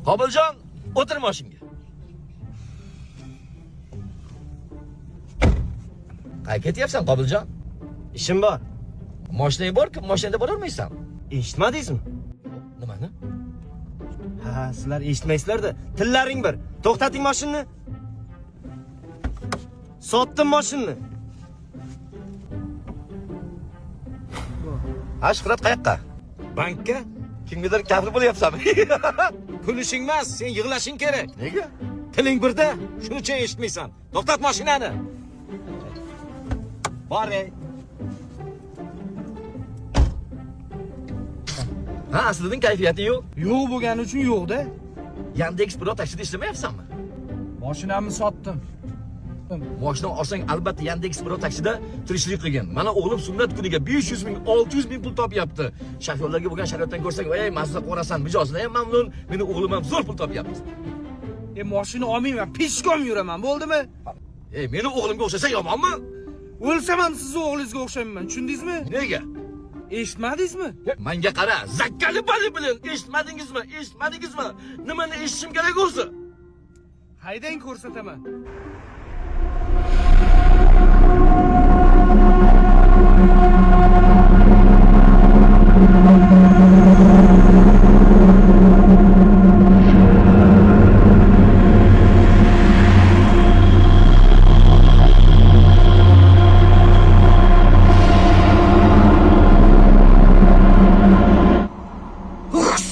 Qobiljon, o'tir mashinaga. Qayerga ketyapsan, Qobiljon? Ishim bor. Mashinang bor-ku, mashinada borolmaysan. Eshitmadingizmi? Nimani? Ha, sizlar eshitmaysizlar-da. Tillaring bir. To'xtating mashinani. Sotdim mashinani. Ha, Shuhrat qayoqqa? Bankka Kimgadir kafil bo'lyapsanmi? kulishing emas, sen yig'lashing kerak. Nega? Tiling birda, shuning uchun eshitmaysan. To'xtat mashinani. Bor ey. Ha, aslidan kayfiyating yo'q. Yo'q bo'lgani uchun yo'q-da. Yandex Pro taksida ishlamayapsanmi? Mashinamni sotdim. Mashina olsang albatta Yandex Pro taksida tirishlik qilgin. Mana o'g'lim sunnat kuniga 500 ming, 600 ming pul topyapti. Shofyorlarga bo'lgan sharoitdan ko'rsang, "Ey, mazza qo'rasan, mijozdan ham mamnun. Meni o'g'lim ham zo'r pul topyapti." Mashina olmayman, peshkom yuraman, bo'ldimi? Ey, meni o'g'limga o'xshasa yomonmi? O'lsam ham sizni o'g'lingizga o'xshayman, tushundingizmi? Nega? Eshitmadingizmi? Menga qara, zakkali bali bilan eshitmadingizmi? Eshitmadingizmi? Nimani eshitishim kerak o'zi? Haydang ko'rsataman.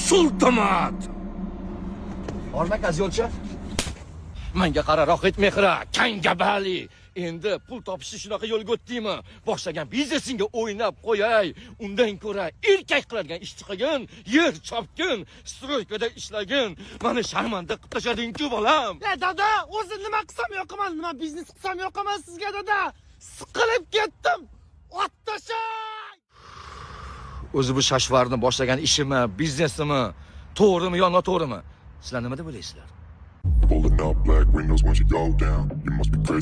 Sultomat. Ormakaz yo'lchi. Menga qara, rohit mehra, kangabali. Endi pul topishni shunaqa yo'lga o'tdingmi? Boshlagan biznesingga o'ynab qo'yay. Undan ko'ra erkak qiladigan ish chiqagin, yer chopgin, stroykada ishlagin. Meni sharmanda qilib tashlading-ku, bolam. Dada, o'zi nima qilsam yoqaman, nima biznes qilsam yoqaman sizga, dada. Siqilib ketdim. Ot tashay! O'zi bu shashvarni boshlagan ishimi, biznesimi, to'g'rimi yo noto'g'rimi? Sizlar nima deb o'ylaysizlar? Pulling up black windows once you go down. You must be crazy.